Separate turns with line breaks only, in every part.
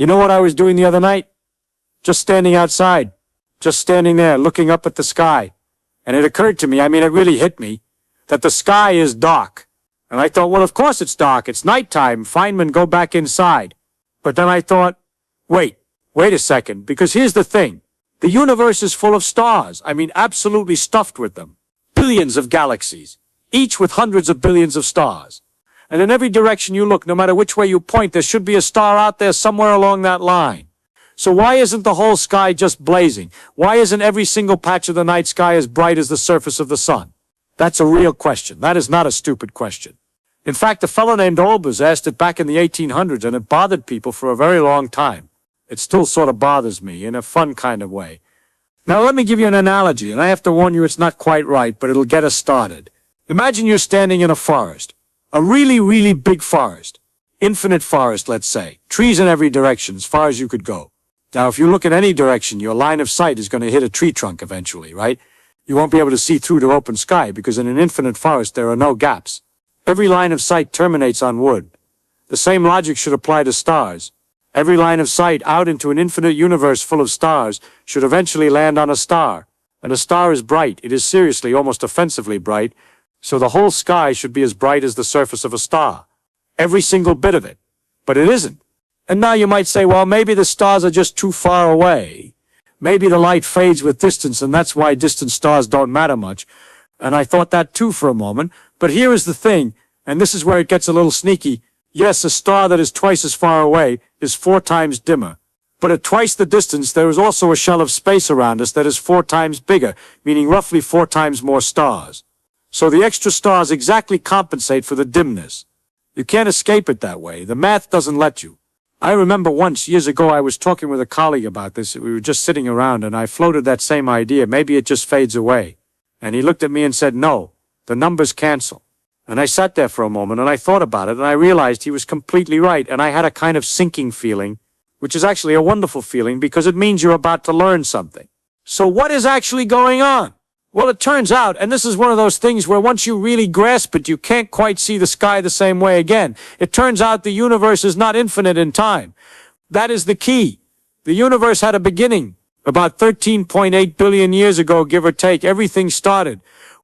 You know what I was doing the other night? Just standing outside. Just standing there, looking up at the sky. And it occurred to me, it really hit me, that the sky is dark. And I thought, well, of course it's dark. It's nighttime. Feynman, go back inside. But then I thought, wait a second, because here's the thing. The universe is full of stars. Absolutely stuffed with them. Billions of galaxies, each with hundreds of billions of stars. And in every direction you look, no matter which way you point, there should be a star out there somewhere along that line. So why isn't the whole sky just blazing? Why isn't every single patch of the night sky as bright as the surface of the sun? That's a real question. That is not a stupid question. In fact, a fellow named Olbers asked it back in the 1800s, and it bothered people for a very long time. It still sort of bothers me in a fun kind of way. Now let me give you an analogy, and I have to warn you it's not quite right, but it'll get us started. Imagine you're standing in a forest. A really, really big forest. Infinite forest, let's say. Trees in every direction, as far as you could go. Now, if you look in any direction, your line of sight is going to hit a tree trunk eventually, right? You won't be able to see through to open sky, because in an infinite forest there are no gaps. Every line of sight terminates on wood. The same logic should apply to stars. Every line of sight out into an infinite universe full of stars should eventually land on a star. And a star is bright. It is seriously, almost offensively bright. So the whole sky should be as bright as the surface of a star. Every single bit of it. But it isn't. And now you might say, well, maybe the stars are just too far away. Maybe the light fades with distance, and that's why distant stars don't matter much. And I thought that too for a moment. But here is the thing, and this is where it gets a little sneaky. Yes, a star that is twice as far away is 4 times dimmer. But at twice the distance, there is also a shell of space around us that is 4 times bigger, meaning roughly 4 times more stars. So the extra stars exactly compensate for the dimness. You can't escape it that way. The math doesn't let you. I remember once, years ago, I was talking with a colleague about this. We were just sitting around, and I floated that same idea. Maybe it just fades away. And he looked at me and said, no, the numbers cancel. And I sat there for a moment, and I thought about it, and I realized he was completely right, and I had a kind of sinking feeling, which is actually a wonderful feeling because it means you're about to learn something. So what is actually going on? Well, it turns out, and this is one of those things where once you really grasp it, you can't quite see the sky the same way again. It turns out the universe is not infinite in time. That is the key. The universe had a beginning. About 13.8 billion years ago, give or take, everything started.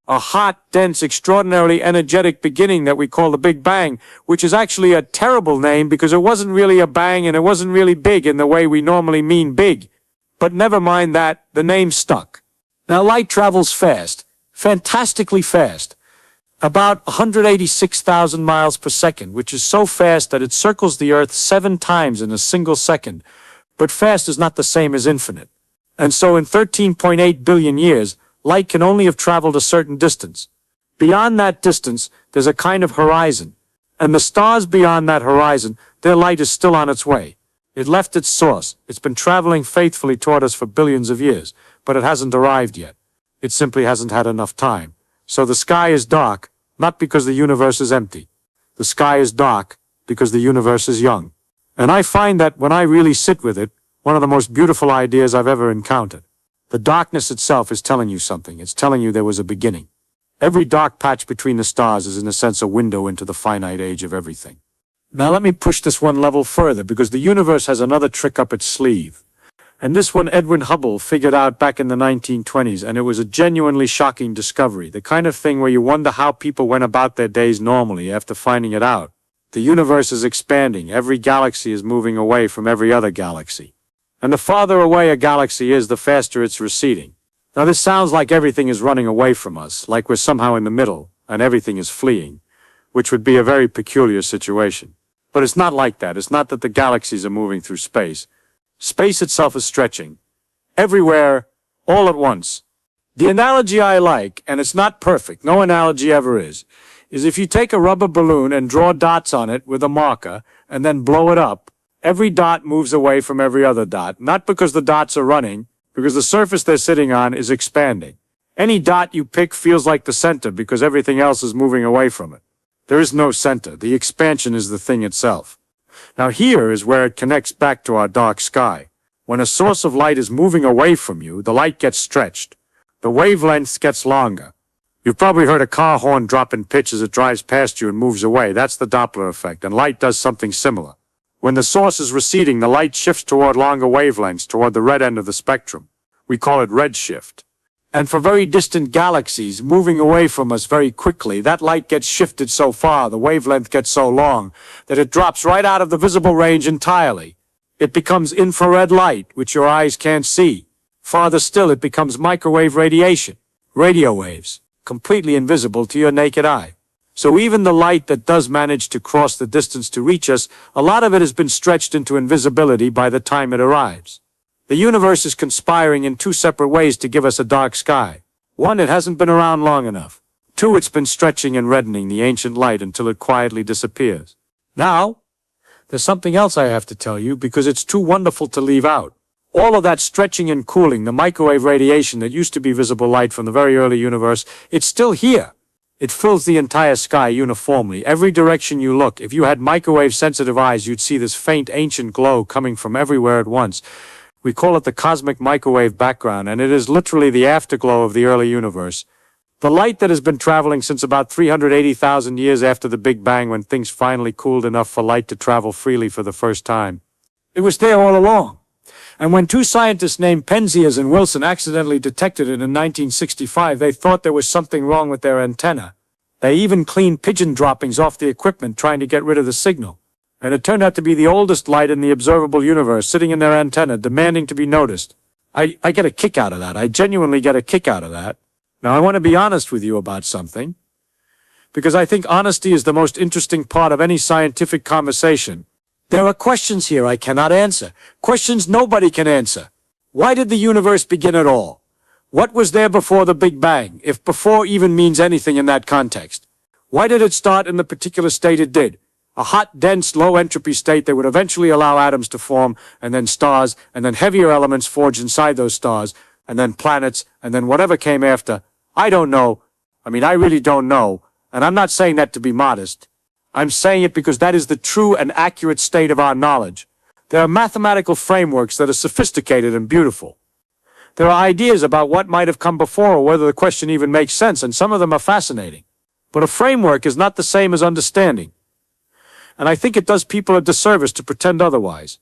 A hot, dense, extraordinarily energetic beginning that we call the Big Bang, which is actually a terrible name because it wasn't really a bang and it wasn't really big in the way we normally mean big. But never mind that, the name stuck. Now, light travels fast, fantastically fast, about 186,000 miles per second, which is so fast that it circles the Earth 7 times in a single second. But fast is not the same as infinite. And so in 13.8 billion years, light can only have traveled a certain distance. Beyond that distance, there's a kind of horizon. And the stars beyond that horizon, their light is still on its way. It left its source. It's been traveling faithfully toward us for billions of years. But it hasn't arrived yet. It simply hasn't had enough time. So the sky is dark, not because the universe is empty. The sky is dark because the universe is young. And I find that when I really sit with it, one of the most beautiful ideas I've ever encountered. The darkness itself is telling you something. It's telling you there was a beginning. Every dark patch between the stars is in a sense a window into the finite age of everything. Now let me push this one level further because the universe has another trick up its sleeve. And this one Edwin Hubble figured out back in the 1920s, and it was a genuinely shocking discovery, the kind of thing where you wonder how people went about their days normally after finding it out. The universe is expanding. Every galaxy is moving away from every other galaxy. And the farther away a galaxy is, the faster it's receding. Now this sounds like everything is running away from us, like we're somehow in the middle, and everything is fleeing, which would be a very peculiar situation. But it's not like that. It's not that the galaxies are moving through space. Space itself is stretching. Everywhere, all at once. The analogy I like, and it's not perfect, no analogy ever is if you take a rubber balloon and draw dots on it with a marker, and then blow it up, every dot moves away from every other dot, not because the dots are running, because the surface they're sitting on is expanding. Any dot you pick feels like the center because everything else is moving away from it. There is no center. The expansion is the thing itself. Now here is where it connects back to our dark sky. When a source of light is moving away from you, the light gets stretched. The wavelength gets longer. You've probably heard a car horn drop in pitch as it drives past you and moves away. That's the Doppler effect, and light does something similar. When the source is receding, the light shifts toward longer wavelengths, toward the red end of the spectrum. We call it redshift. And for very distant galaxies moving away from us very quickly, that light gets shifted so far, the wavelength gets so long, that it drops right out of the visible range entirely. It becomes infrared light, which your eyes can't see. Farther still, it becomes microwave radiation, radio waves, completely invisible to your naked eye. So even the light that does manage to cross the distance to reach us, a lot of it has been stretched into invisibility by the time it arrives. The universe is conspiring in two separate ways to give us a dark sky. One, it hasn't been around long enough. Two, it's been stretching and reddening the ancient light until it quietly disappears. Now, there's something else I have to tell you because it's too wonderful to leave out. All of that stretching and cooling, the microwave radiation that used to be visible light from the very early universe, it's still here. It fills the entire sky uniformly. Every direction you look, if you had microwave-sensitive eyes, you'd see this faint ancient glow coming from everywhere at once. We call it the cosmic microwave background, and it is literally the afterglow of the early universe. The light that has been traveling since about 380,000 years after the Big Bang, when things finally cooled enough for light to travel freely for the first time. It was there all along. And when two scientists named Penzias and Wilson accidentally detected it in 1965, they thought there was something wrong with their antenna. They even cleaned pigeon droppings off the equipment trying to get rid of the signal. And it turned out to be the oldest light in the observable universe sitting in their antenna, demanding to be noticed. I get a kick out of that. I genuinely get a kick out of that. Now, I want to be honest with you about something, because I think honesty is the most interesting part of any scientific conversation. There are questions here I cannot answer. Questions nobody can answer. Why did the universe begin at all? What was there before the Big Bang, if before even means anything in that context? Why did it start in the particular state it did? A hot, dense, low-entropy state that would eventually allow atoms to form, and then stars, and then heavier elements forged inside those stars, and then planets, and then whatever came after. I don't know. I mean, I really don't know. And I'm not saying that to be modest. I'm saying it because that is the true and accurate state of our knowledge. There are mathematical frameworks that are sophisticated and beautiful. There are ideas about what might have come before or whether the question even makes sense, and some of them are fascinating. But a framework is not the same as understanding. And I think it does people a disservice to pretend otherwise.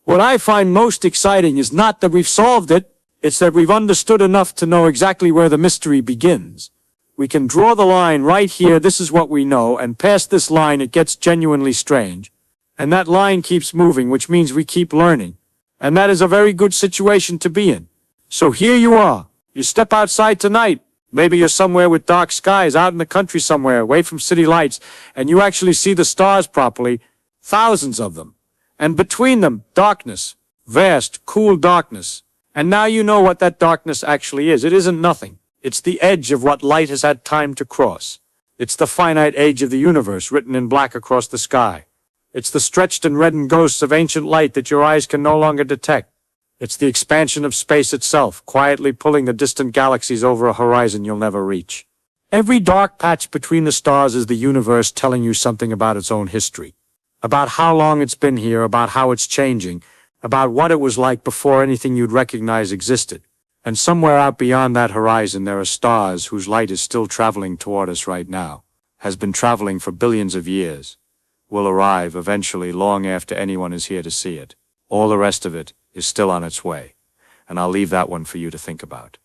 What I find most exciting is not that we've solved it, it's that we've understood enough to know exactly where the mystery begins. We can draw the line right here, this is what we know, and past this line it gets genuinely strange. And that line keeps moving, which means we keep learning. And that is a very good situation to be in. So here you are. You step outside tonight. Maybe you're somewhere with dark skies, out in the country somewhere, away from city lights, and you actually see the stars properly, thousands of them. And between them, darkness, vast, cool darkness. And now you know what that darkness actually is. It isn't nothing. It's the edge of what light has had time to cross. It's the finite age of the universe written in black across the sky. It's the stretched and reddened ghosts of ancient light that your eyes can no longer detect. It's the expansion of space itself, quietly pulling the distant galaxies over a horizon you'll never reach. Every dark patch between the stars is the universe telling you something about its own history. About how long it's been here, about how it's changing, about what it was like before anything you'd recognize existed. And somewhere out beyond that horizon there are stars whose light is still traveling toward us right now, has been traveling for billions of years, will arrive eventually long after anyone is here to see it. All the rest of it is still on its way, and I'll leave that one for you to think about.